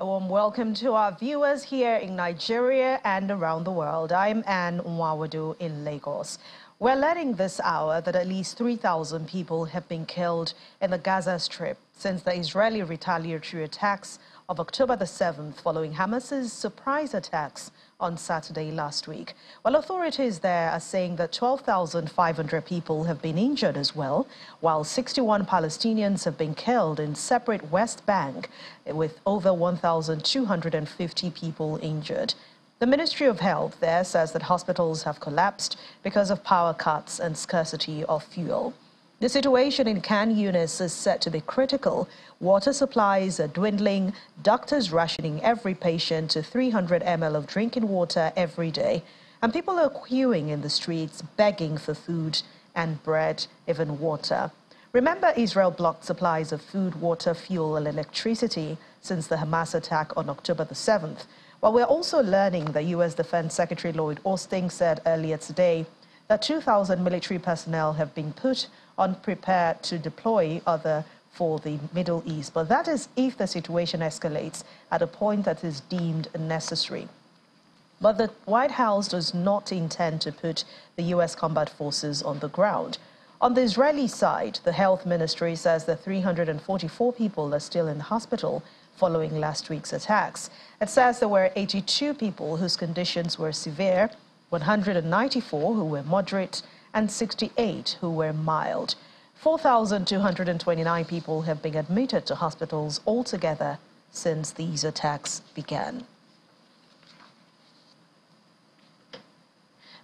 A warm welcome to our viewers here in Nigeria and around the world. I'm Anne Nwawadu in Lagos. We're learning this hour that at least 3,000 people have been killed in the Gaza Strip since the Israeli retaliatory attacks of October the 7th following Hamas's surprise attacks on Saturday last week. Well, authorities there are saying that 12,500 people have been injured as well, while 61 Palestinians have been killed in separate West Bank, with over 1,250 people injured. The Ministry of Health there says that hospitals have collapsed because of power cuts and scarcity of fuel. The situation in Khan Yunis is said to be critical. Water supplies are dwindling, doctors rationing every patient to 300 ml of drinking water every day, and people are queuing in the streets begging for food and bread, even water. Remember, Israel blocked supplies of food, water, fuel and electricity since the Hamas attack on October the 7th. While we're also learning that U.S. Defense Secretary Lloyd Austin said earlier today that 2,000 military personnel have been put on prepare to deploy for the Middle East. But that is if the situation escalates at a point that is deemed necessary. But the White House does not intend to put the U.S. combat forces on the ground. On the Israeli side, the health ministry says that 344 people are still in hospital following last week's attacks. It says there were 82 people whose conditions were severe, 194 who were moderate, and 68 who were mild. 4,229 people have been admitted to hospitals altogether since these attacks began.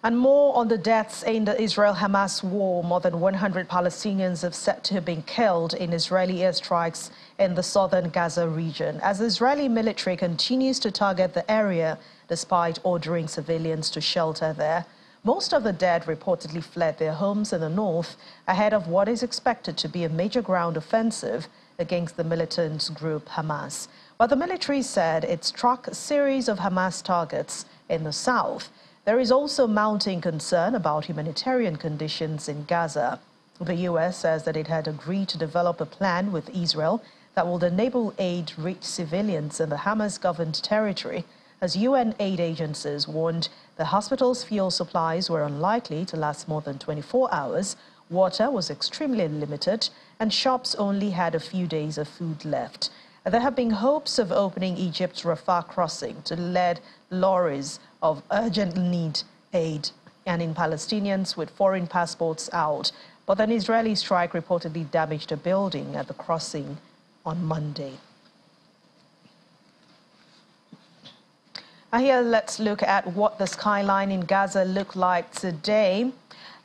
And more on the deaths in the Israel-Hamas war. More than 100 Palestinians have said to have been killed in Israeli airstrikes in the southern Gaza region, as the Israeli military continues to target the area despite ordering civilians to shelter there. Most of the dead reportedly fled their homes in the north ahead of what is expected to be a major ground offensive against the militant group Hamas. While the military said it struck a series of Hamas targets in the south, there is also mounting concern about humanitarian conditions in Gaza. The U.S. says that it had agreed to develop a plan with Israel that will enable aid to reach civilians in the Hamas-governed territory, as UN aid agencies warned the hospital's fuel supplies were unlikely to last more than 24 hours, water was extremely limited, and shops only had a few days of food left. There have been hopes of opening Egypt's Rafah crossing to lead lorries of urgent need aid and in Palestinians with foreign passports out. But an Israeli strike reportedly damaged a building at the crossing on Monday. Here, let's look at what the skyline in Gaza looked like today.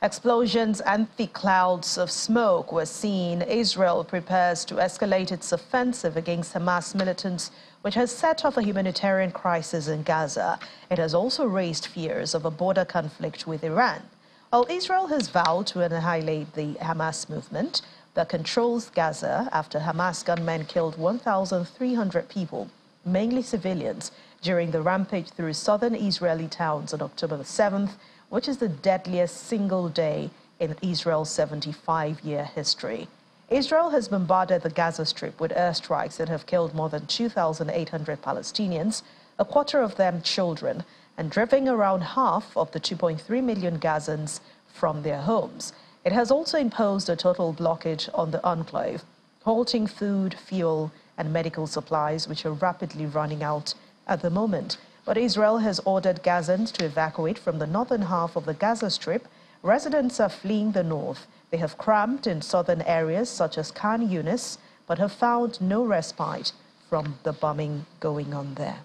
Explosions and thick clouds of smoke were seen. Israel prepares to escalate its offensive against Hamas militants, which has set off a humanitarian crisis in Gaza. It has also raised fears of a border conflict with Iran. While Israel has vowed to annihilate the Hamas movement that controls Gaza after Hamas gunmen killed 1,300 people, mainly civilians, during the rampage through southern Israeli towns on October the 7th, which is the deadliest single day in Israel's 75-year history. Israel has bombarded the Gaza Strip with airstrikes that have killed more than 2,800 Palestinians, a quarter of them children, and driven around half of the 2.3 million Gazans from their homes. It has also imposed a total blockade on the enclave, halting food, fuel, and medical supplies, which are rapidly running out at the moment. But Israel has ordered Gazans to evacuate from the northern half of the Gaza Strip. Residents are fleeing the north. They have cramped in southern areas such as Khan Yunis, but have found no respite from the bombing going on there.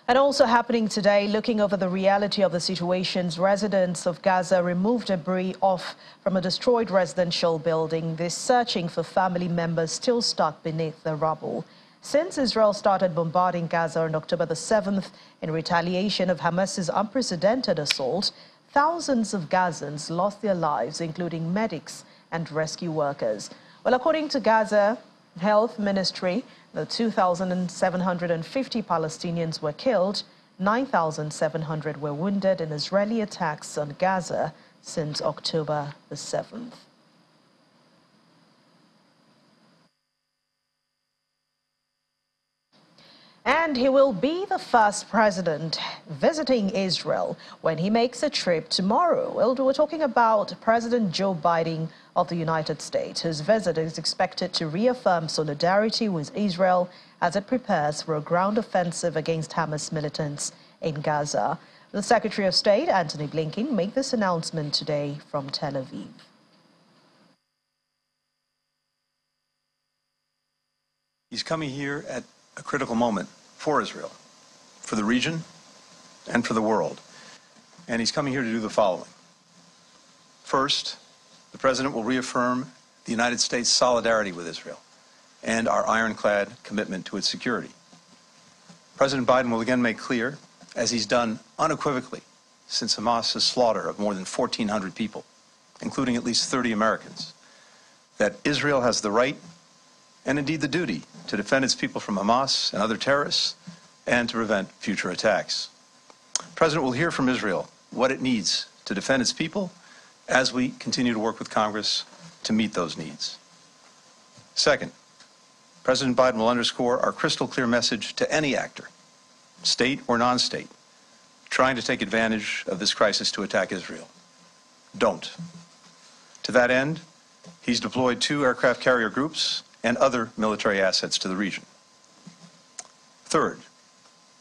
And also happening today, looking over the reality of the situations, residents of Gaza removed debris off from a destroyed residential building. They're searching for family members still stuck beneath the rubble. Since Israel started bombarding Gaza on October the 7th in retaliation of Hamas's unprecedented assault, thousands of Gazans lost their lives, including medics and rescue workers. Well, according to Gaza Health Ministry, the 2,750 Palestinians were killed, 9,700 were wounded in Israeli attacks on Gaza since October the 7th. And he will be the first president visiting Israel when he makes a trip tomorrow. Well, we're talking about President Joe Biden of the United States, whose visit is expected to reaffirm solidarity with Israel as it prepares for a ground offensive against Hamas militants in Gaza. The Secretary of State, Antony Blinken, made this announcement today from Tel Aviv. He's coming here at a critical moment for Israel, for the region, and for the world. And he's coming here to do the following. First, the President will reaffirm the United States' solidarity with Israel and our ironclad commitment to its security. President Biden will again make clear, as he's done unequivocally since Hamas's slaughter of more than 1,400 people, including at least 30 Americans, that Israel has the right and indeed the duty to defend its people from Hamas and other terrorists and to prevent future attacks. The President will hear from Israel what it needs to defend its people as we continue to work with Congress to meet those needs. Second, President Biden will underscore our crystal clear message to any actor, state or non-state, trying to take advantage of this crisis to attack Israel. Don't. To that end, he's deployed 2 aircraft carrier groups and other military assets to the region. Third,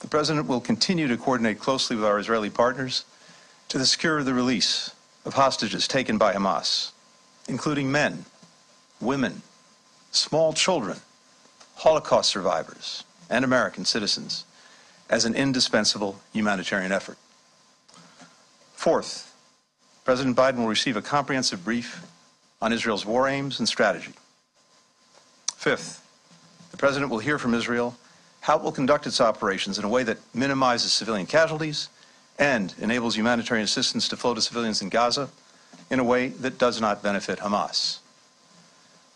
the President will continue to coordinate closely with our Israeli partners to secure the release of hostages taken by Hamas, including men, women, small children, Holocaust survivors, and American citizens, as an indispensable humanitarian effort. Fourth, President Biden will receive a comprehensive brief on Israel's war aims and strategy. Fifth, the President will hear from Israel how it will conduct its operations in a way that minimizes civilian casualties and enables humanitarian assistance to flow to civilians in Gaza in a way that does not benefit Hamas.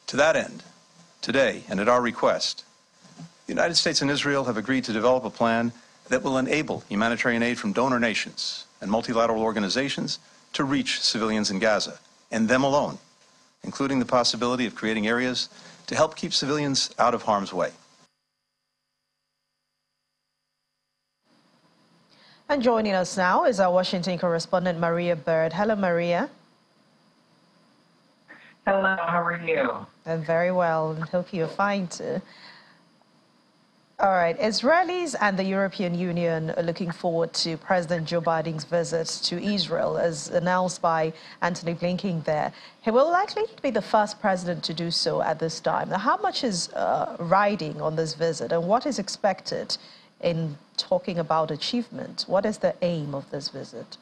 To that end, today, and at our request, the United States and Israel have agreed to develop a plan that will enable humanitarian aid from donor nations and multilateral organizations to reach civilians in Gaza, and them alone, including the possibility of creating areas to help keep civilians out of harm's way. And joining us now is our Washington correspondent, Maria Bird. Hello, Maria. Hello, how are you? I'm very well, and hope you're fine too. All right, Israelis and the European Union are looking forward to President Joe Biden's visit to Israel, as announced by Antony Blinken there. He will likely be the first president to do so at this time. Now, how much is riding on this visit, and what is expected in talking about achievement? What is the aim of this visit?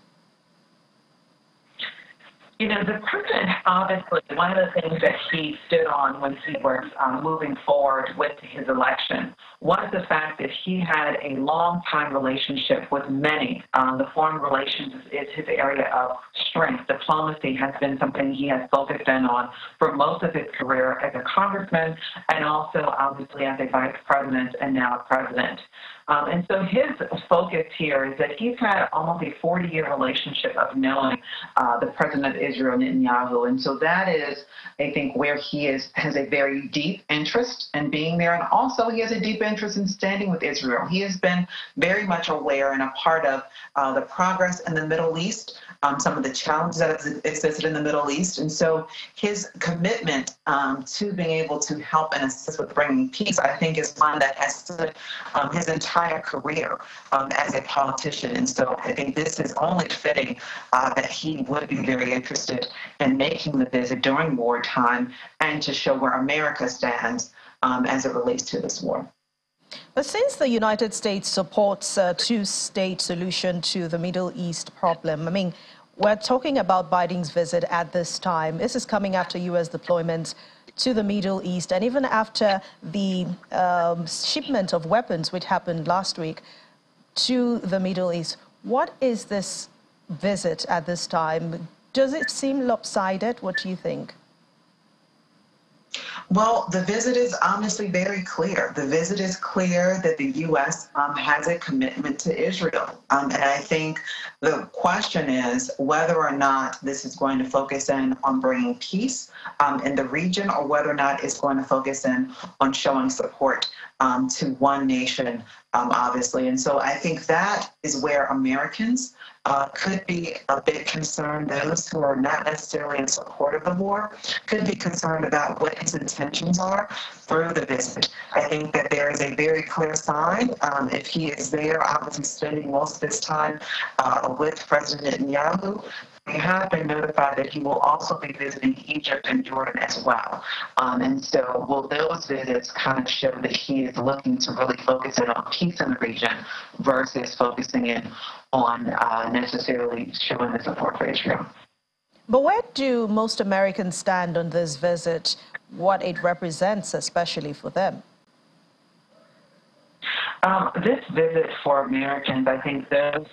You know, the president, obviously, one of the things that he stood on when he was moving forward with his election was the fact that he had a long-time relationship with many. The foreign relations is his area of strength. Diplomacy has been something he has focused in on for most of his career as a congressman and also, obviously, as a vice president and now a president. And so his focus here is that he's had almost a 40-year relationship of knowing the president of Israel, Netanyahu. And so that is, I think, where he has a very deep interest in being there. And also he has a deep interest in standing with Israel. He has been very much aware and a part of the progress in the Middle East, some of the challenges that existed in the Middle East. And so his commitment to being able to help and assist with bringing peace, I think, is one that has stood his entire career as a politician. And so I think this is only fitting that he would be very interested in making the visit during wartime and to show where America stands as it relates to this war. But since the United States supports a two-state solution to the Middle East problem, I mean, we're talking about Biden's visit at this time. This is coming after U.S. deployments to the Middle East, and even after the shipment of weapons, which happened last week, to the Middle East. What is this visit at this time? Does it seem lopsided? What do you think? Well, the visit is honestly very clear. The visit is clear that the U.S. Has a commitment to Israel. And I think the question is whether or not this is going to focus in on bringing peace in the region, or whether or not it's going to focus in on showing support to one nation obviously. And so I think that is where Americans could be a bit concerned. Those who are not necessarily in support of the war could be concerned about what his intentions are through the visit. I think that there is a very clear sign. If he is there, obviously spending most of his time with President Netanyahu, we have been notified that he will also be visiting Egypt and Jordan as well. And so will those visits kind of show that he is looking to really focus in on peace in the region versus focusing in on necessarily showing the support for Israel? But where do most Americans stand on this visit, what it represents, especially for them? This visit for Americans, I think those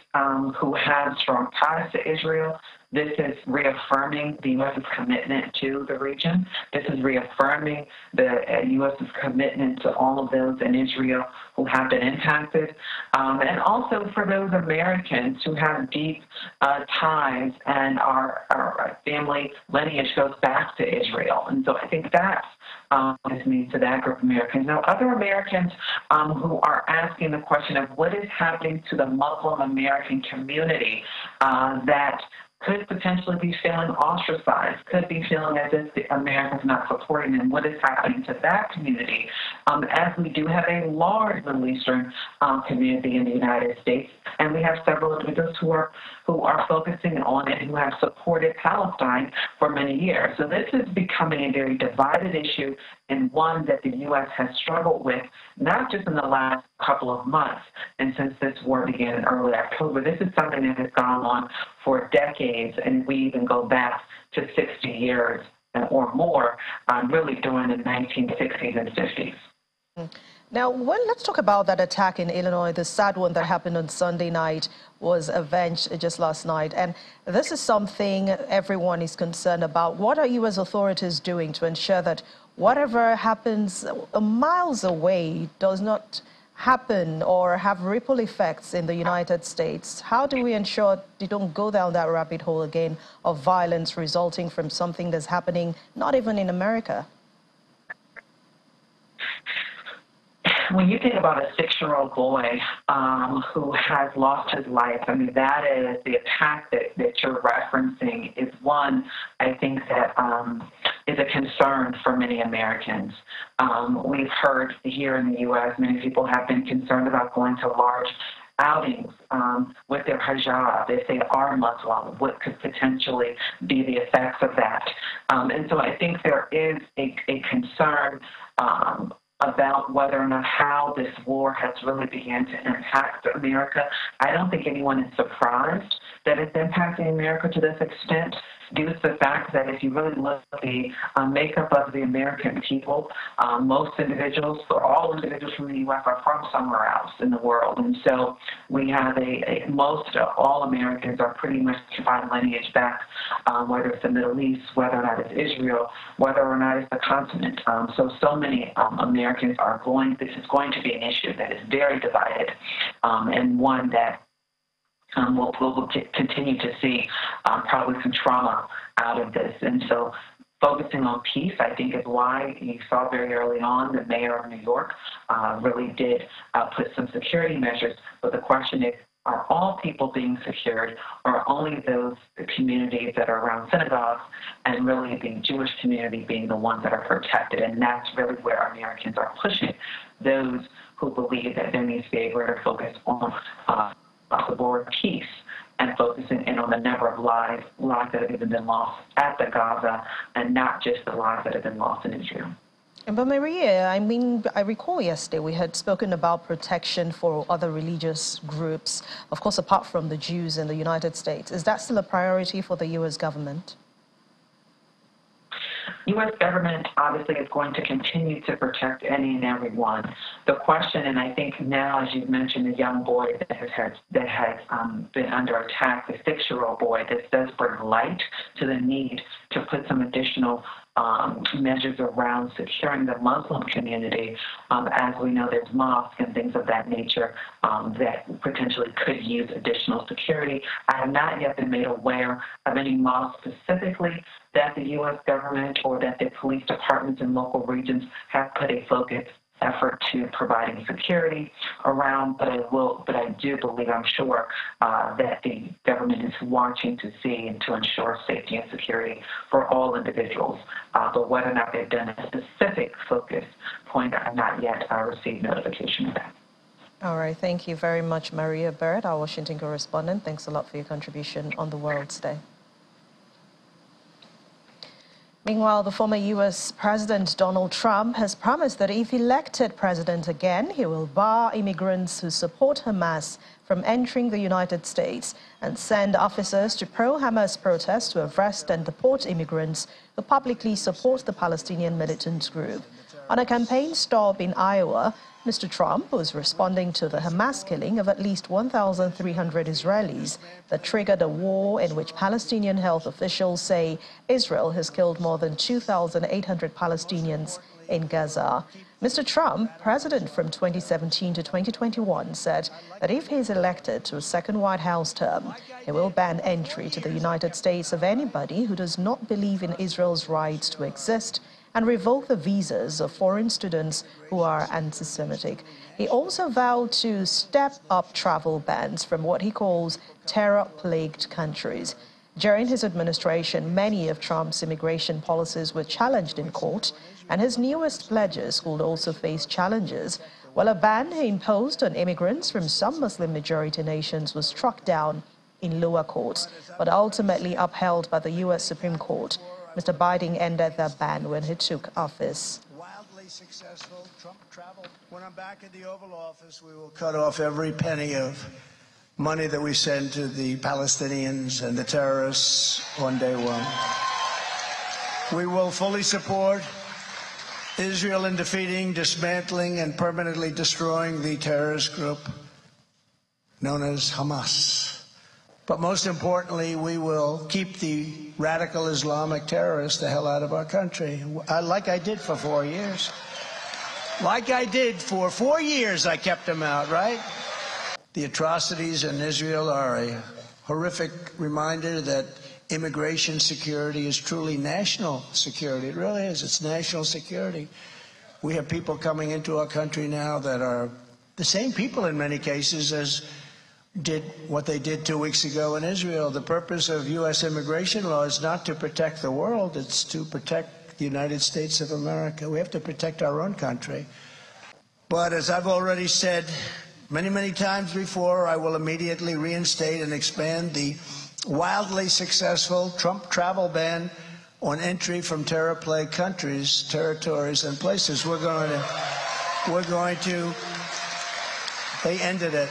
who have strong ties to Israel, this is reaffirming the U.S.'s commitment to the region. This is reaffirming the U.S.'s commitment to all of those in Israel who have been impacted, and also for those Americans who have deep ties and our family lineage goes back to Israel. And so I think that's this means to that group of Americans. Now, other Americans who are asking the question of what is happening to the Muslim American community that could potentially be feeling ostracized, could be feeling as if America's not supporting them. What is happening to that community? As we do have a large Middle Eastern community in the United States, and we have several individuals who are focusing on it, who have supported Palestine for many years. So this is becoming a very divided issue, and one that the U.S. has struggled with, not just in the last couple of months and since this war began in early October. This is something that has gone on for decades, and we even go back to 60 years or more, really during the 1960s and 50s. Now, let's talk about that attack in Illinois. The sad one that happened on Sunday night was avenged just last night. And this is something everyone is concerned about. What are U.S. authorities doing to ensure that whatever happens miles away does not happen or have ripple effects in the United States? How do we ensure they don't go down that rabbit hole again of violence resulting from something that's happening not even in America? When you think about a 6-year-old boy who has lost his life, I mean, that is the attack that you're referencing is one, I think, that is a concern for many Americans. We've heard here in the U.S., many people have been concerned about going to large outings with their hijab, if they are Muslim, what could potentially be the effects of that. And so I think there is a concern about whether or not how this war has really begun to impact America. I don't think anyone is surprised that it's impacting America to this extent, due to the fact that if you really look at the makeup of the American people, most individuals, or all individuals from the U.S. are from somewhere else in the world. And so we have most all Americans are pretty much by lineage back, whether it's the Middle East, whether or not it's Israel, whether or not it's the continent. So many Americans this is going to be an issue that is very divided, and one that we'll continue to see probably some trauma out of this. And so focusing on peace, I think, is why you saw very early on the mayor of New York really did put some security measures. But the question is, are all people being secured, or only those communities that are around synagogues, and really the Jewish community being the ones that are protected? And that's really where Americans are pushing those who believe that there needs to be a greater focus on the board peace, and focusing in on the number of lives that have even been lost at the Gaza, and not just the lives that have been lost in Israel. But Maria, I mean, I recall yesterday we had spoken about protection for other religious groups, of course, apart from the Jews in the United States. Is that still a priority for the U.S. government? U.S. government obviously is going to continue to protect any and every one. The question, and I think now, as you've mentioned, the young boy that has been under attack, the 6-year-old boy, this does bring light to the need to put some additional measures around securing the Muslim community. As we know, there's mosques and things of that nature that potentially could use additional security. I have not yet been made aware of any mosques specifically that the U.S. government or that the police departments in local regions have put a focus effort to providing security around, but I do believe, I'm sure, that the government is watching to see and to ensure safety and security for all individuals. But whether or not they've done a specific focus point, I've not yet received notification of that. All right. Thank you very much, Maria Bird, our Washington correspondent. Thanks a lot for your contribution on the World's Day. Meanwhile, the former U.S. President Donald Trump has promised that if elected president again, he will bar immigrants who support Hamas from entering the United States and send officers to pro-Hamas protests to arrest and deport immigrants who publicly support the Palestinian militant group. On a campaign stop in Iowa, Mr. Trump was responding to the Hamas killing of at least 1,300 Israelis that triggered a war in which Palestinian health officials say Israel has killed more than 2,800 Palestinians in Gaza. Mr. Trump, president from 2017 to 2021, said that if he is elected to a second White House term, he will ban entry to the United States of anybody who does not believe in Israel's rights to exist and revoke the visas of foreign students who are anti-Semitic. He also vowed to step up travel bans from what he calls terror-plagued countries. During his administration, many of Trump's immigration policies were challenged in court, and his newest pledges will also face challenges, while a ban he imposed on immigrants from some Muslim-majority nations was struck down in lower courts, but ultimately upheld by the U.S. Supreme Court. Mr. Biden ended that ban when he took office. Wildly successful Trump travel. When I'm back in the Oval Office, we will cut off every penny of money that we send to the Palestinians and the terrorists on day one. We will fully support Israel in defeating, dismantling, and permanently destroying the terrorist group known as Hamas. But most importantly, we will keep the radical Islamic terrorists the hell out of our country, like I did for 4 years. Like I did for 4 years, I kept them out, right? The atrocities in Israel are a horrific reminder that immigration security is truly national security. It really is. It's national security. We have people coming into our country now that are the same people in many cases as did what they did 2 weeks ago in Israel. The purpose of U.S. immigration law is not to protect the world, it's to protect the United States of America. We have to protect our own country. But as I've already said many, many times before, I will immediately reinstate and expand the wildly successful Trump travel ban on entry from terror-plagued countries, territories, and places. They ended it.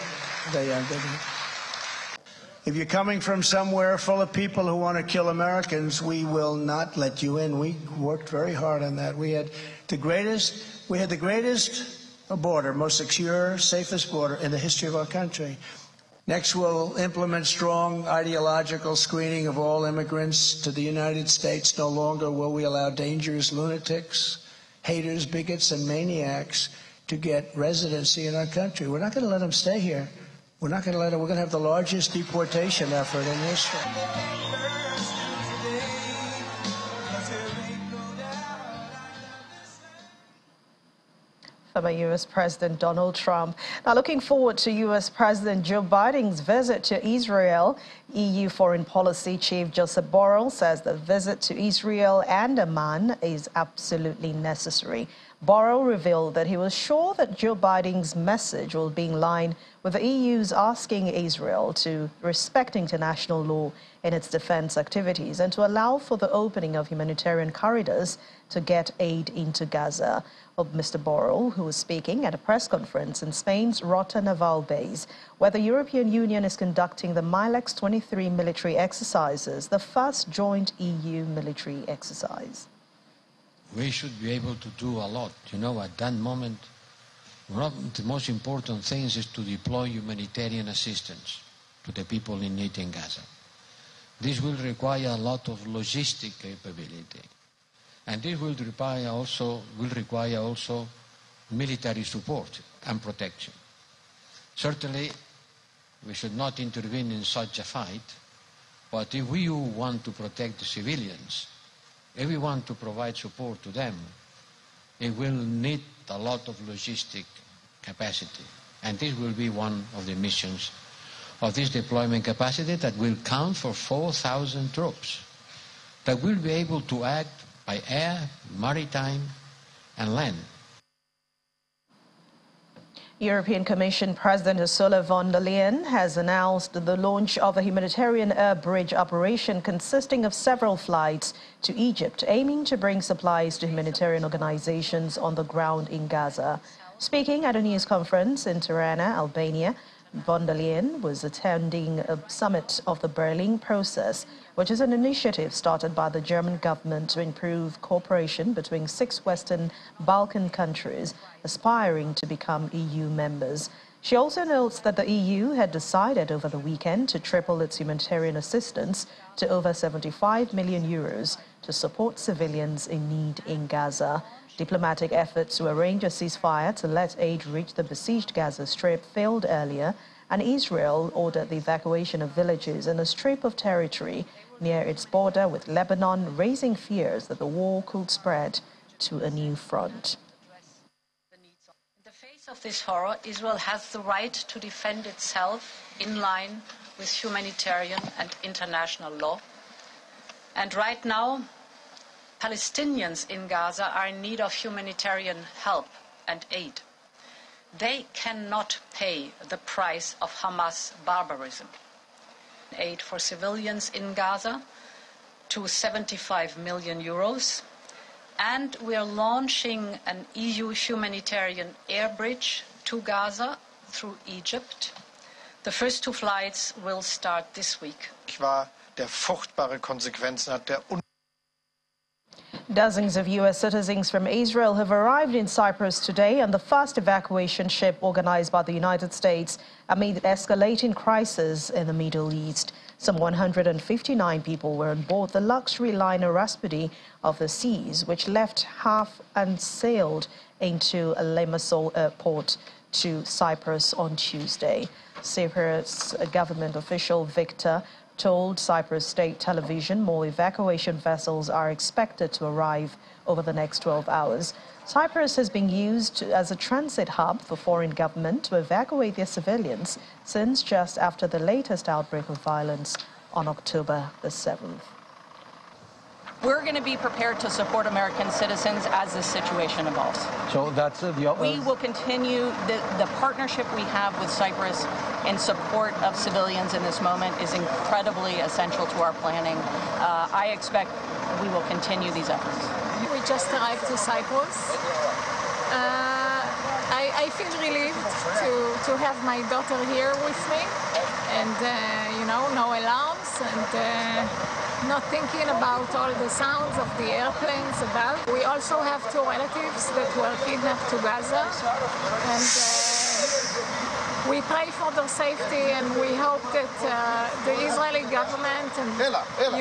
If you're coming from somewhere full of people who want to kill Americans, we will not let you in. We worked very hard on that. We had the greatest border, most secure, safest border in the history of our country. Next, we'll implement strong ideological screening of all immigrants to the United States. No longer will we allow dangerous lunatics, haters, bigots, and maniacs to get residency in our country. We're not going to let them stay here. We're not going to let them. We're going to have the largest deportation effort in history. Former U.S. President Donald Trump. Now, looking forward to U.S. President Joe Biden's visit to Israel. EU Foreign Policy Chief Joseph Borrell says the visit to Israel and Amman is absolutely necessary. Borrell revealed that he was sure that Joe Biden's message will be in line with the EU's asking Israel to respect international law in its defense activities and to allow for the opening of humanitarian corridors to get aid into Gaza. Mr. Borrell, who was speaking at a press conference in Spain's Rota Naval Base, where the European Union is conducting the Milex 23 military exercises, the first joint EU military exercise. We should be able to do a lot. You know, at that moment, one of the most important things is to deploy humanitarian assistance to the people in need in Gaza. This will require a lot of logistic capability. And this will require also military support and protection. Certainly, we should not intervene in such a fight, but if we want to protect the civilians, if we want to provide support to them, it will need a lot of logistic capacity. And this will be one of the missions of this deployment capacity that will count for 4,000 troops that will be able to act by air, maritime, and land. European Commission President Ursula von der Leyen has announced the launch of a humanitarian air bridge operation consisting of several flights to Egypt, aiming to bring supplies to humanitarian organizations on the ground in Gaza. Speaking at a news conference in Tirana, Albania, von der Leyen was attending a summit of the Berlin Process, which is an initiative started by the German government to improve cooperation between 6 Western Balkan countries aspiring to become EU members. She also notes that the EU had decided over the weekend to triple its humanitarian assistance to over 75 million euros to support civilians in need in Gaza. Diplomatic efforts to arrange a ceasefire to let aid reach the besieged Gaza Strip failed earlier, and Israel ordered the evacuation of villages in a strip of territory near its border with Lebanon, raising fears that the war could spread to a new front. In the face of this horror, Israel has the right to defend itself in line with humanitarian and international law. And right now, Palestinians in Gaza are in need of humanitarian help and aid. They cannot pay the price of Hamas barbarism. Aid for civilians in Gaza to 75 million euros. And we are launching an EU humanitarian air bridge to Gaza through Egypt. The first 2 flights will start this week. Der furchtbare Konsequenzen hat, der Dozens of U.S. citizens from Israel have arrived in Cyprus today on the first evacuation ship organized by the United States amid escalating crisis in the Middle East. Some 159 people were on board the luxury liner Raspidi of the Seas, which left half and sailed into Limassol airport to Cyprus on Tuesday. Cyprus government official Victor told Cyprus state television more evacuation vessels are expected to arrive over the next 12 hours. Cyprus has been used as a transit hub for foreign government to evacuate their civilians since just after the latest outbreak of violence on October the 7th. We're going to be prepared to support American citizens as this situation evolves. So that's we will continue the partnership we have with Cyprus in support of civilians in this moment is incredibly essential to our planning. I expect we will continue these efforts. We just arrived to Cyprus. I feel relieved to have my daughter here with me, and no alarms, and not thinking about all the sounds of the airplanes above. We also have 2 relatives that were kidnapped to Gaza, and we pray for their safety, and we hope that the Israeli government and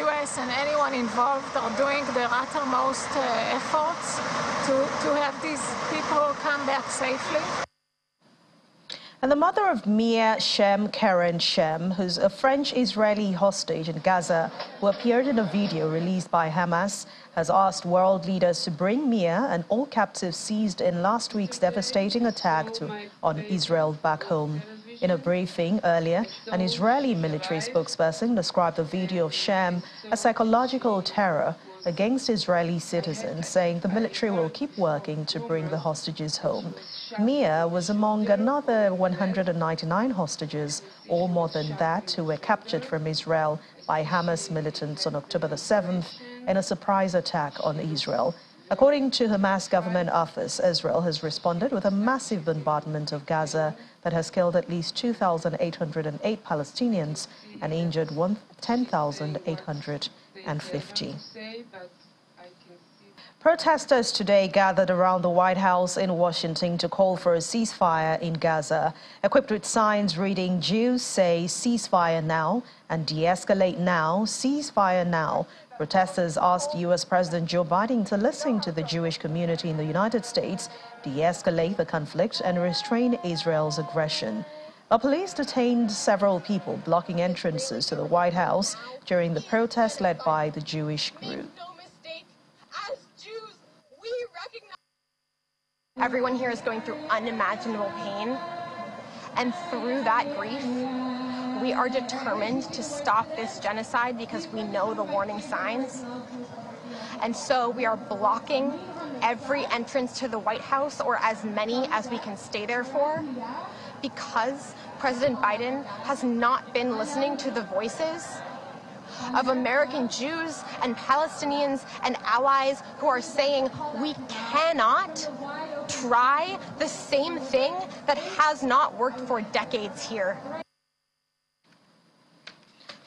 U.S. and anyone involved are doing their uttermost efforts to have these people come back safely. And the mother of Mia Shem, Karen Shem, who's a French-Israeli hostage in Gaza who appeared in a video released by Hamas, has asked world leaders to bring Mia and all captives seized in last week's devastating attack on Israel back home. In a briefing earlier, an Israeli military spokesperson described the video of Shem as psychological terror against Israeli citizens, saying the military will keep working to bring the hostages home. Mia was among another 199 hostages, or more than that, who were captured from Israel by Hamas militants on October the 7th in a surprise attack on Israel. According to Hamas government office, Israel has responded with a massive bombardment of Gaza that has killed at least 2,808 Palestinians and injured 10,850. Protesters today gathered around the White House in Washington to call for a ceasefire in Gaza. Equipped with signs reading, "Jews say ceasefire now" and "De-escalate now, ceasefire now," protesters asked U.S. President Joe Biden to listen to the Jewish community in the United States, de-escalate the conflict and restrain Israel's aggression. But police detained several people blocking entrances to the White House during the protest led by the Jewish group. everyone here is going through unimaginable pain. And through that grief, we are determined to stop this genocide because we know the warning signs. And so we are blocking every entrance to the White House, or as many as we can stay there for, because President Biden has not been listening to the voices of American Jews and Palestinians and allies who are saying we cannot try the same thing that has not worked for decades here.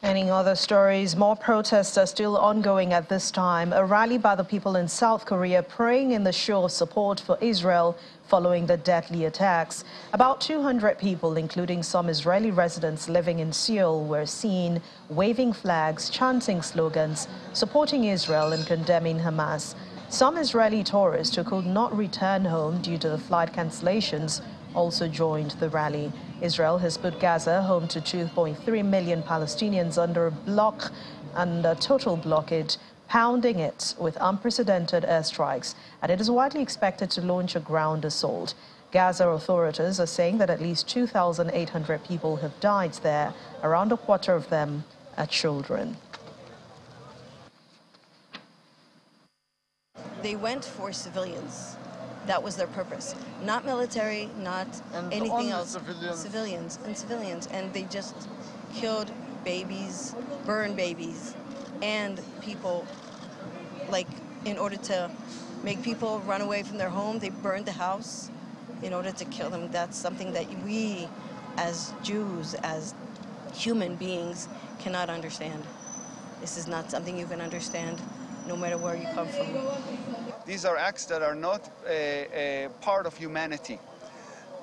In other stories, more protests are still ongoing at this time. A rally by the people in South Korea praying in the show of support for Israel following the deadly attacks. About 200 people, including some Israeli residents living in Seoul, were seen waving flags, chanting slogans, supporting Israel and condemning Hamas. Some Israeli tourists who could not return home due to the flight cancellations also joined the rally. Israel has put Gaza, home to 2.3 million Palestinians, under a total blockade, pounding it with unprecedented airstrikes, and it is widely expected to launch a ground assault. Gaza authorities are saying that at least 2,800 people have died there. Around a quarter of them are children. They went for civilians. That was their purpose. Not military, not anything else. Civilians. And they just killed babies, burned babies, and people. Like, in order to make people run away from their home, they burned the house in order to kill them. That's something that we, as Jews, as human beings, cannot understand. This is not something you can understand, no matter where you come from. These are acts that are not a part of humanity.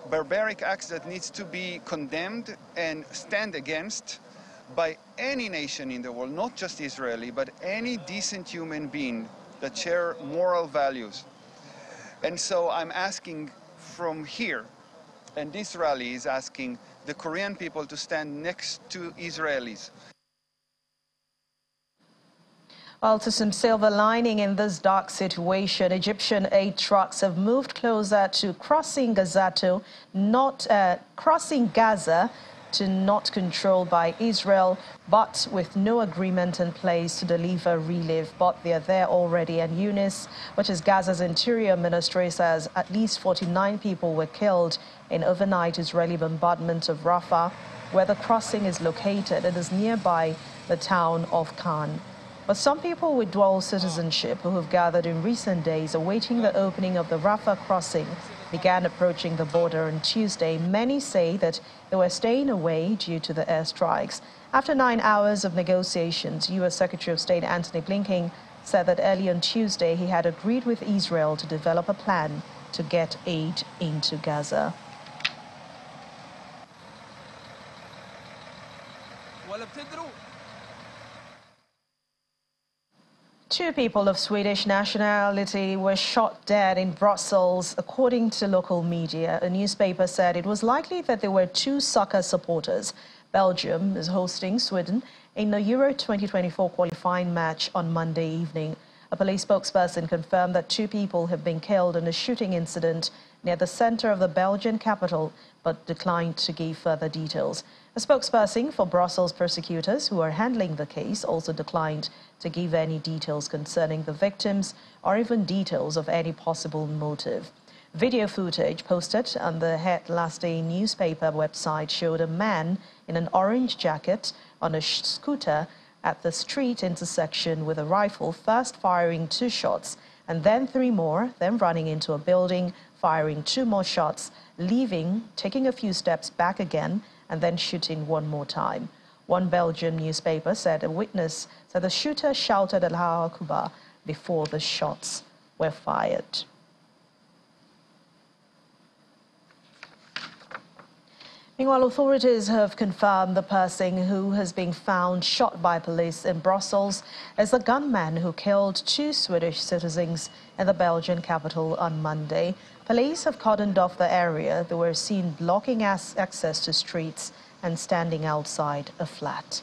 Barbaric acts that needs to be condemned and stand against by any nation in the world, not just Israeli, but any decent human being that share moral values. And so I'm asking from here, and this rally is asking the Korean people to stand next to Israelis. Well, to some silver lining in this dark situation, Egyptian aid trucks have moved closer to crossing Gaza to not controlled by Israel, but with no agreement in place to deliver relief. But they are there already. And Yunus, which is Gaza's interior ministry, says at least 49 people were killed in overnight Israeli bombardment of Rafah, where the crossing is located. It is nearby the town of Khan. But some people with dual citizenship who have gathered in recent days awaiting the opening of the Rafah crossing began approaching the border on Tuesday. Many say that they were staying away due to the airstrikes. After 9 hours of negotiations, U.S. Secretary of State Antony Blinken said that early on Tuesday he had agreed with Israel to develop a plan to get aid into Gaza. Two people of Swedish nationality were shot dead in Brussels, according to local media. A newspaper said it was likely that they were two soccer supporters. Belgium is hosting Sweden in the Euro 2024 qualifying match on Monday evening. A police spokesperson confirmed that two people have been killed in a shooting incident near the center of the Belgian capital, but declined to give further details. A spokesperson for Brussels prosecutors who are handling the case also declined to give any details concerning the victims or even details of any possible motive. Video footage posted on the Het Last-Day newspaper website showed a man in an orange jacket on a scooter at the street intersection with a rifle, first firing 2 shots and then 3 more, then running into a building, firing 2 more shots, leaving, taking a few steps back again, and then shooting 1 more time. One Belgian newspaper said a witness said the shooter shouted Allahu Akbar before the shots were fired. Meanwhile, authorities have confirmed the person who has been found shot by police in Brussels as the gunman who killed 2 Swedish citizens in the Belgian capital on Monday. Police have cordoned off the area. They were seen blocking access to streets and standing outside a flat.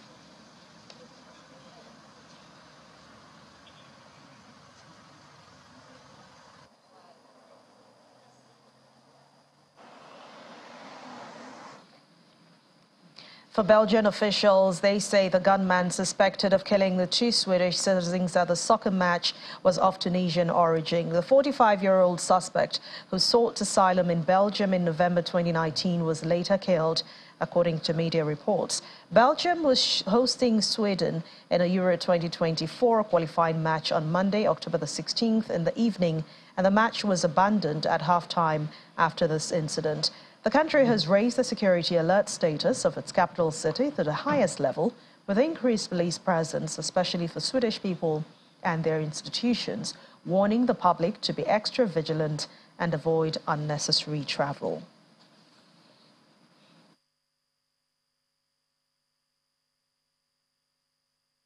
For Belgian officials, they say the gunman suspected of killing the two Swedish citizens at the soccer match was of Tunisian origin. The 45-year-old suspect, who sought asylum in Belgium in November 2019, was later killed, according to media reports. Belgium was hosting Sweden in a Euro 2024 qualifying match on Monday, October the 16th in the evening, and the match was abandoned at halftime after this incident. The country has raised the security alert status of its capital city to the highest level, with increased police presence, especially for Swedish people and their institutions, warning the public to be extra vigilant and avoid unnecessary travel.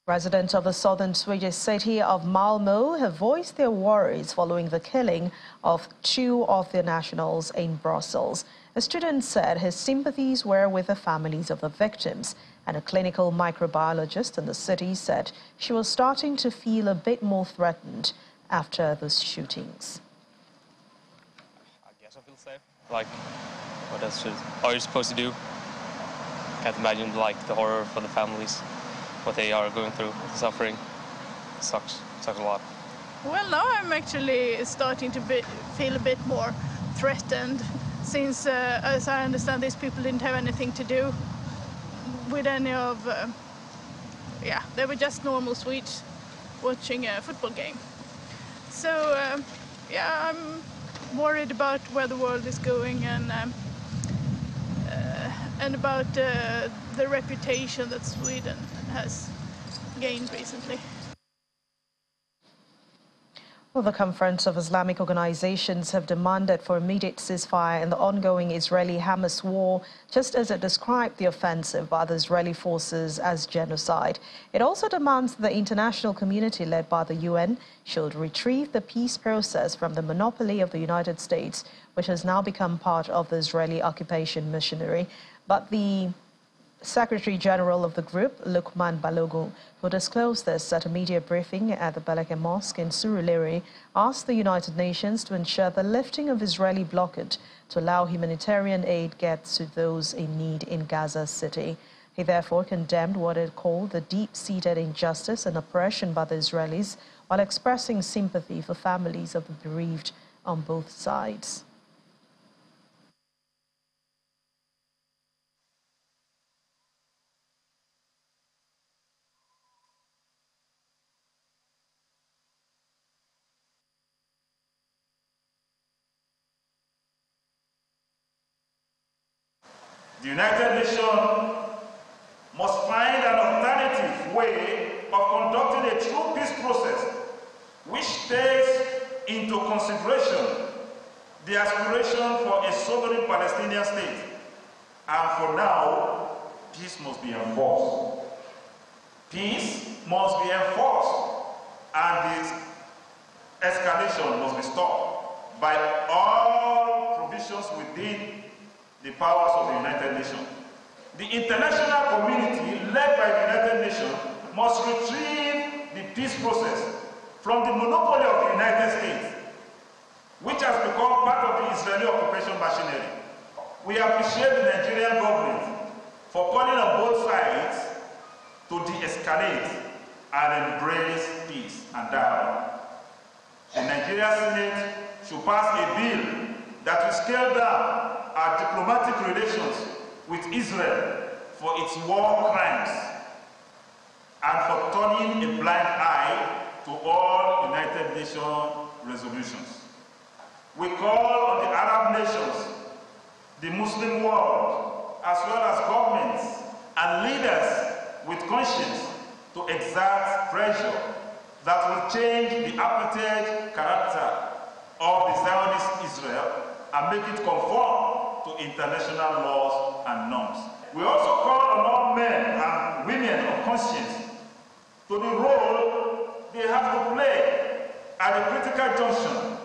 Residents of the southern Swedish city of Malmö have voiced their worries following the killing of two of their nationals in Brussels. A student said his sympathies were with the families of the victims, and a clinical microbiologist in the city said she was starting to feel a bit more threatened after the shootings. I guess I feel safe. Like, what else are you supposed to do? Can't imagine, like, the horror for the families. What they are going through, the suffering, sucks a lot. Well, now I'm actually starting to feel a bit more threatened, since, as I understand, these people didn't have anything to do with any of, they were just normal Swedes watching a football game. So, I'm worried about where the world is going and about the reputation that Sweden has gained recently. Well, the Conference of Islamic Organizations have demanded for immediate ceasefire in the ongoing Israeli-Hamas war, just as it described the offensive by the Israeli forces as genocide. It also demands that the international community, led by the UN, should retrieve the peace process from the monopoly of the United States, which has now become part of the Israeli occupation machinery. But the Secretary General of the group, Lukman Balogun, who disclosed this at a media briefing at the Balaka Mosque in Surulere, asked the United Nations to ensure the lifting of Israeli blockade to allow humanitarian aid gets to those in need in Gaza City. He therefore condemned what it called the deep-seated injustice and oppression by the Israelis, while expressing sympathy for families of the bereaved on both sides. The United Nations must find an alternative way of conducting a true peace process which takes into consideration the aspiration for a sovereign Palestinian state. And for now, peace must be enforced. Peace must be enforced, and this escalation must be stopped by all provisions within the powers of the United Nations. The international community, led by the United Nations, must retrieve the peace process from the monopoly of the United States, which has become part of the Israeli occupation machinery. We appreciate the Nigerian government for calling on both sides to de-escalate and embrace peace and dialogue. The Nigerian Senate should pass a bill that will scale down our diplomatic relations with Israel for its war crimes and for turning a blind eye to all United Nations resolutions. We call on the Arab nations, the Muslim world, as well as governments and leaders with conscience to exert pressure that will change the apartheid character of the Zionist Israel and make it conform to international laws and norms. We also call on all men and women of conscience to the role they have to play at the critical junction,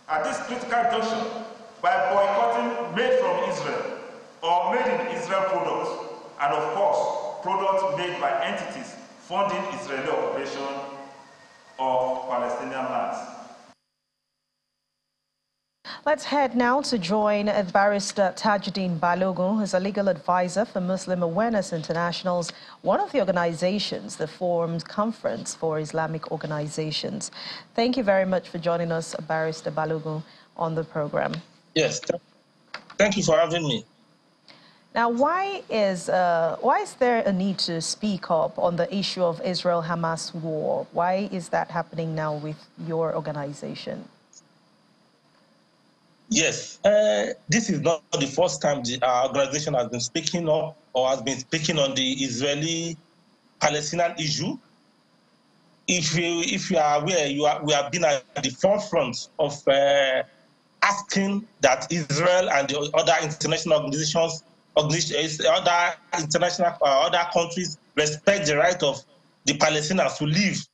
at this critical junction, by boycotting made from Israel or made in Israel products, and of course, products made by entities funding Israeli occupation of Palestinian lands. Let's head now to join Barrister Tajuddin Balogun, who's a legal advisor for Muslim Awareness International's, one of the organizations that forms Conference for Islamic Organizations. Thank you very much for joining us, Barrister Balogun, on the program. Yes, thank you for having me. Now, why is there a need to speak up on the issue of Israel-Hamas war? Why is that happening now with your organization? Yes, this is not the first time our organization has been speaking up or has been speaking on the Israeli-Palestinian issue. If you are aware, we have been at the forefront of asking that Israel and the other international organizations, other countries respect the right of the Palestinians to live.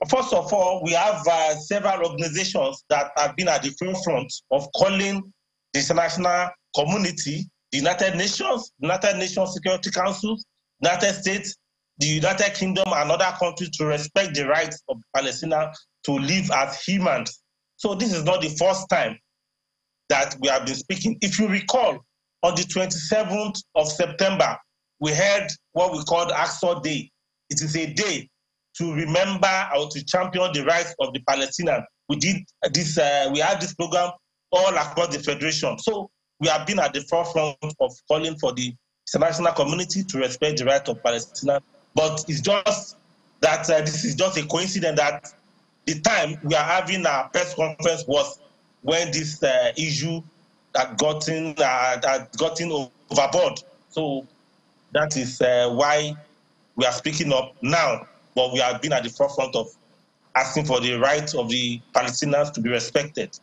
First of all, we have several organizations that have been at the forefront of calling the international community, the United Nations Security Council, United States, the United Kingdom, and other countries to respect the rights of Palestinians to live as humans. So this is not the first time that we have been speaking. If you recall, on the 27th of September, we had what we called Aqsa Day. It is a day to remember or to champion the rights of the Palestinians. We did this. We had this program all across the federation. So we have been at the forefront of calling for the international community to respect the rights of Palestinians. But it's just that this is just a coincidence that the time we are having our press conference was when this issue had gotten overboard. So that is why we are speaking up now. But we have been at the forefront of asking for the rights of the Palestinians to be respected.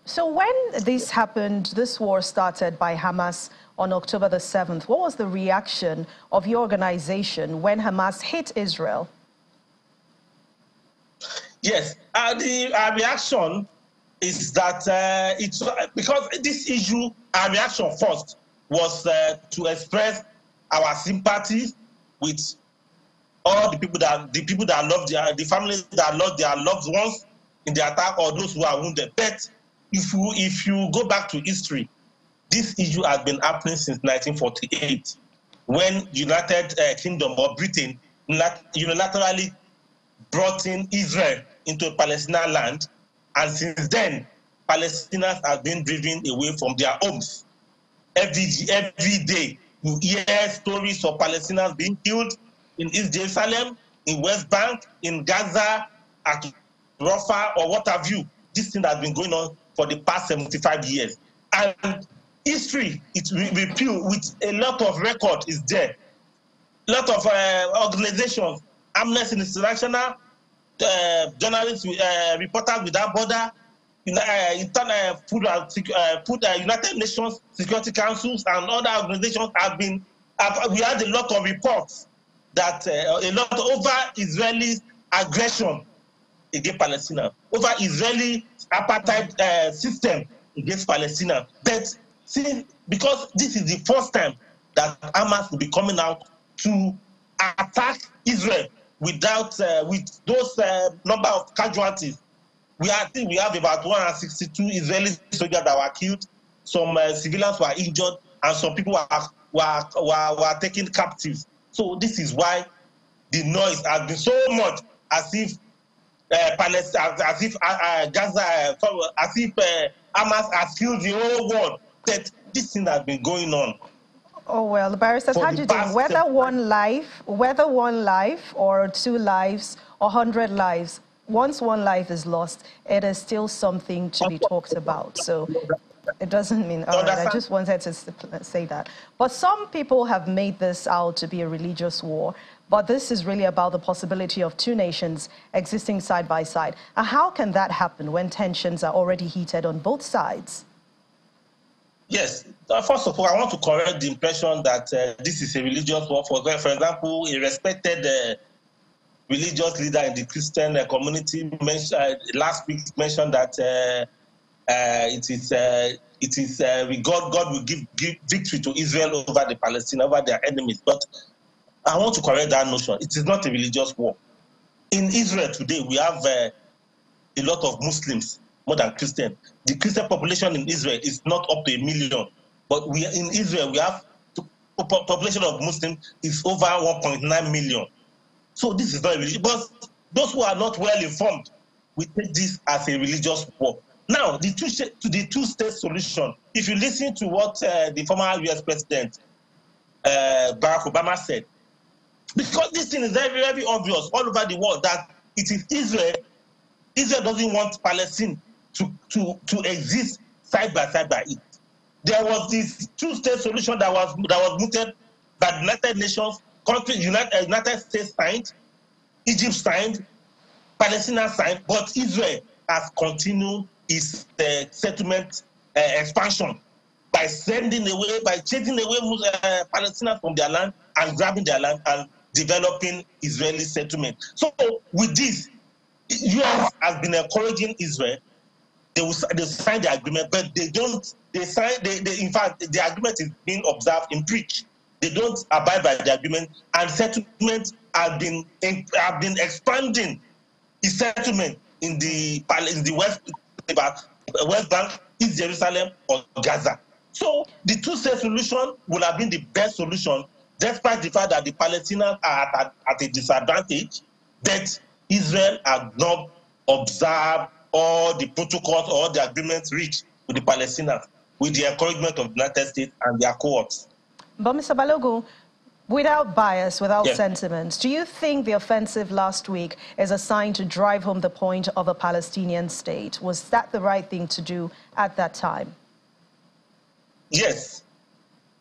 So when this happened, this war started by Hamas on October the 7th, what was the reaction of your organization when Hamas hit Israel? Yes, our reaction is that it's because this issue, our reaction first was to express our sympathy with all the people that love the families that lost their loved ones in the attack, or those who are wounded. But if you go back to history, this issue has been happening since 1948, when United Kingdom or Britain unilaterally brought in Israel into Palestinian land, and since then, Palestinians have been driven away from their homes. Every day, you hear stories of Palestinians being killed in East Jerusalem, in West Bank, in Gaza, at Rafah, or what have you. This thing has been going on for the past 75 years. And history, it's repealed with a lot of record is there. A lot of organizations, Amnesty International, journalists, Reporters Without Borders, United Nations Security Councils, and other organizations we had a lot of reports that a lot over Israeli aggression against Palestine, over Israeli apartheid system against Palestine. But see, because this is the first time that Hamas will be coming out to attack Israel without with those number of casualties. I think we have about 162 Israeli soldiers that were killed. Some civilians were injured, and some people were taken captives. So this is why the noise has been so much, as if Palestine, as if Gaza, as if Hamas has killed the whole world. That this thing has been going on. Oh well, Barrister Tajuddin, whether one life or 2 lives or 100 lives, once one life is lost, it is still something to be talked about. So it doesn't mean, all right, I just wanted to say that. But some people have made this out to be a religious war, but this is really about the possibility of 2 nations existing side by side. And how can that happen when tensions are already heated on both sides? Yes. First of all, I want to correct the impression that this is a religious war. For example, a respected religious leader in the Christian community last week mentioned that God will give victory to Israel over the Palestinians, over their enemies. But I want to correct that notion. It is not a religious war. In Israel today, we have a lot of Muslims. more than Christian. The Christian population in Israel is not up to 1 million. But in Israel, we have population of Muslims is over 1.9 million. So this is not a religious. But those who are not well informed, we take this as a religious war. Now, the two-state solution, if you listen to what the former US President Barack Obama said, because this thing is very, very obvious all over the world that it is Israel. Israel doesn't want Palestine to exist side by it. There was this two-state solution that was mooted by the United Nations, United States signed, Egypt signed, Palestine signed, but Israel has continued its settlement expansion by chasing away Palestinians from their land and grabbing their land and developing Israeli settlement. So with this, US has been encouraging Israel. They sign the agreement, but they don't. In fact, the agreement is being observed in breach. They don't abide by the agreement, and settlements have been expanding. Its settlement in the West Bank, East Jerusalem, or Gaza. So the two-state solution would have been the best solution, despite the fact that the Palestinians are at a disadvantage, that Israel has not observed all the protocols or the agreements reached with the Palestinians, with the encouragement of the United States and their cohorts. But Mr. Balogun, without bias, without sentiments, do you think the offensive last week is a sign to drive home the point of a Palestinian state? Was that the right thing to do at that time? Yes.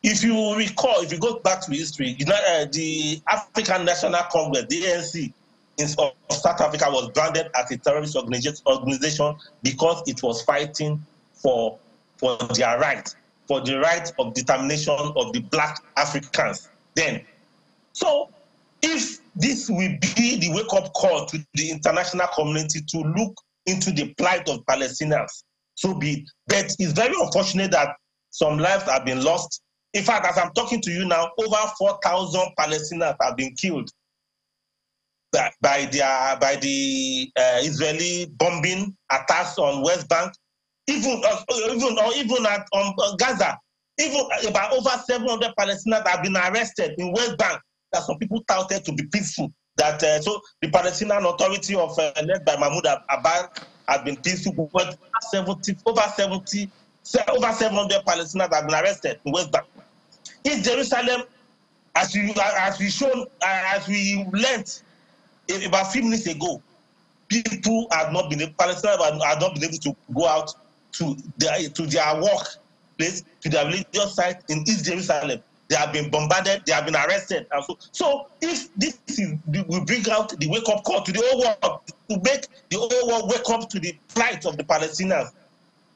If you recall, if you go back to history, the African National Congress, the ANC, of South Africa was branded as a terrorist organization because it was fighting for their right, for the right of determination of the black Africans then. So if this will be the wake-up call to the international community to look into the plight of Palestinians, so be it. But it's very unfortunate that some lives have been lost. In fact, as I'm talking to you now, over 4,000 Palestinians have been killed by the Israeli bombing attacks on West Bank, even at Gaza. Even about over 700 Palestinians have been arrested in West Bank. That some people touted to be peaceful. That so the Palestinian Authority of led by Mahmoud Abbas has been peaceful, but over 700 Palestinians have been arrested in West Bank. In Jerusalem, as we learned about a few minutes ago, Palestinians have not been able to go out to their workplace, to their religious site in East Jerusalem. They have been bombarded, they have been arrested. And so if this will bring out the wake-up call to the whole world, to make the whole world wake up to the plight of the Palestinians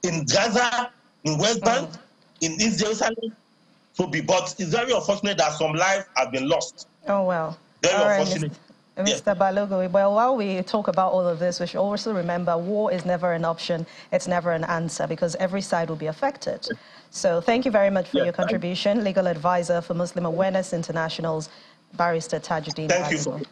in Gaza, in West Bank, in East Jerusalem, but it's very unfortunate that some lives have been lost. Oh, well. Very unfortunate. Mr. Balogun, well, while we talk about all of this, we should also remember war is never an option. It's never an answer because every side will be affected. So thank you very much for your contribution. Legal advisor for Muslim Awareness International's Barrister Tajuddin. Thank you.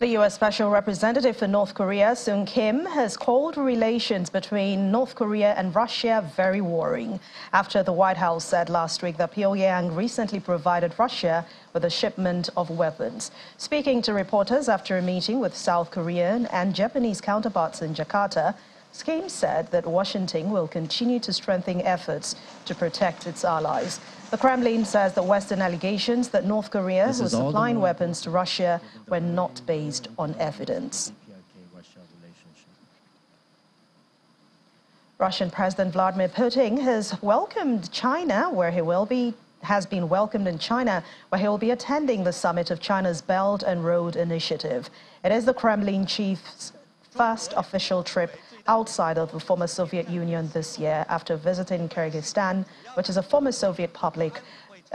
The U.S. Special Representative for North Korea, Sung Kim, has called relations between North Korea and Russia very worrying after the White House said last week that Pyongyang recently provided Russia with a shipment of weapons. Speaking to reporters after a meeting with South Korean and Japanese counterparts in Jakarta, Kim said that Washington will continue to strengthen efforts to protect its allies. The Kremlin says the Western allegations that North Korea was supplying weapons to Russia were not based on evidence. Russian President Vladimir Putin has welcomed China, where he will be attending the summit of China's Belt and Road Initiative. It is the Kremlin chief's first official trip outside of the former Soviet Union this year after visiting Kyrgyzstan, which is a former Soviet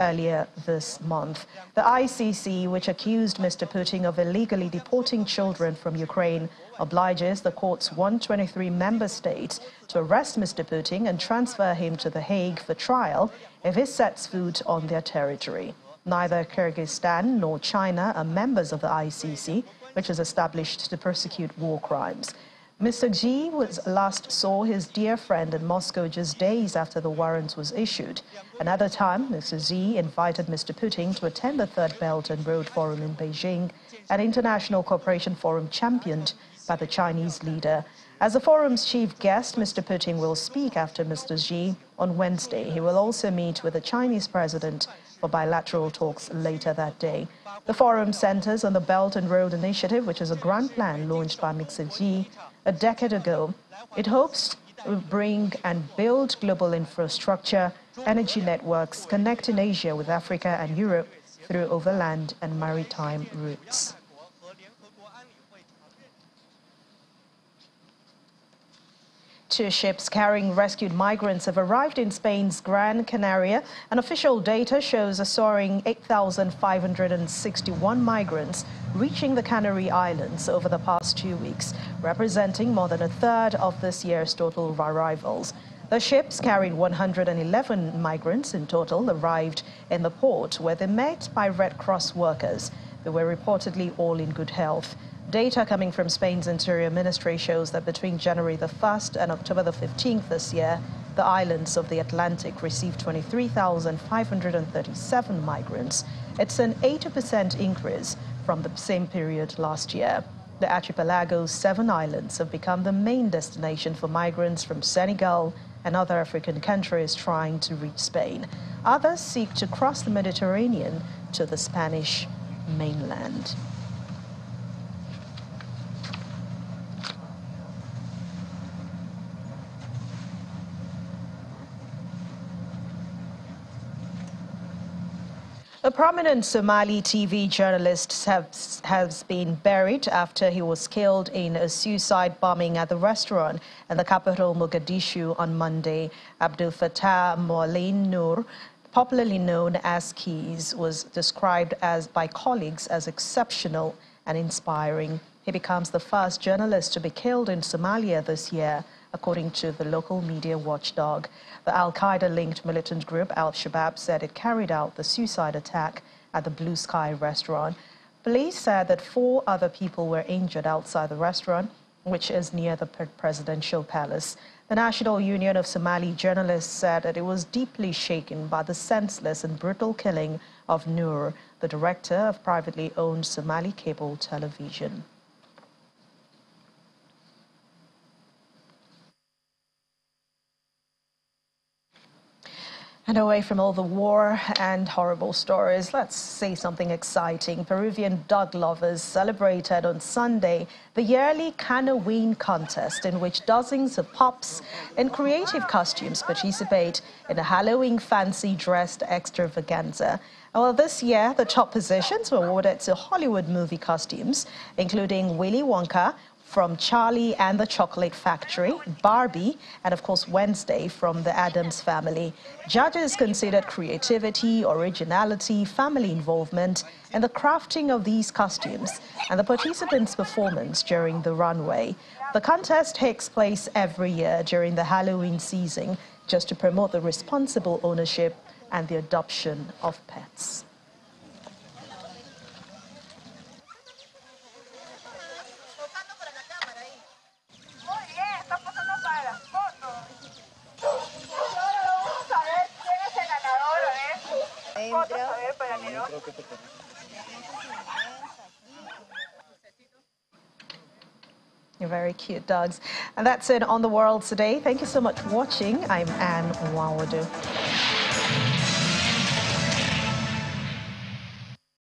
earlier this month. The ICC, which accused Mr. Putin of illegally deporting children from Ukraine, obliges the court's 123 member states to arrest Mr. Putin and transfer him to The Hague for trial if he sets foot on their territory. Neither Kyrgyzstan nor China are members of the ICC, which is established to prosecute war crimes. Mr. Xi last saw his dear friend in Moscow just days after the warrant was issued. Another time, Mr. Xi invited Mr. Putin to attend the Third Belt and Road Forum in Beijing, an international cooperation forum championed by the Chinese leader. As the forum's chief guest, Mr. Putin will speak after Mr. Xi on Wednesday. He will also meet with the Chinese president for bilateral talks later that day. The forum centers on the Belt and Road Initiative, which is a grand plan launched by Mr. Xi a decade ago. It hopes to bring and build global infrastructure, energy networks, connecting Asia with Africa and Europe through overland and maritime routes. Two ships carrying rescued migrants have arrived in Spain's Gran Canaria, and official data shows a soaring 8,561 migrants reaching the Canary Islands over the past 2 weeks, representing more than a third of this year's total arrivals. The ships carried 111 migrants in total arrived in the port, where they met by Red Cross workers. They were reportedly all in good health. Data coming from Spain's Interior Ministry shows that between January the 1st and October the 15th this year, the islands of the Atlantic received 23,537 migrants. It's an 80% increase from the same period last year. The archipelago's 7 islands have become the main destination for migrants from Senegal and other African countries trying to reach Spain. Others seek to cross the Mediterranean to the Spanish mainland. A prominent Somali TV journalist has been buried after he was killed in a suicide bombing at the restaurant in the capital Mogadishu on Monday. Abdul Fattah Moulin Noor, popularly known as Keys, was described by colleagues as exceptional and inspiring. He becomes the first journalist to be killed in Somalia this year, according to the local media watchdog. The Al-Qaeda-linked militant group Al-Shabaab said it carried out the suicide attack at the Blue Sky restaurant. Police said that 4 other people were injured outside the restaurant, which is near the presidential palace. The National Union of Somali Journalists said that it was deeply shaken by the senseless and brutal killing of Noor, the director of privately owned Somali cable television. And away from all the war and horrible stories, let's say something exciting. Peruvian dog lovers celebrated on Sunday the yearly Halloween contest, in which dozens of pups in creative costumes participate in a Halloween fancy-dressed extravaganza. Well, this year, the top positions were awarded to Hollywood movie costumes, including Willy Wonka from Charlie and the Chocolate Factory, Barbie, and of course Wednesday from the Addams Family. Judges considered creativity, originality, family involvement, and the crafting of these costumes and the participants' performance during the runway. The contest takes place every year during the Halloween season, just to promote the responsible ownership and the adoption of pets. You're very cute dogs. And that's it on The World Today. Thank you so much for watching. I'm Anne Nwawadu.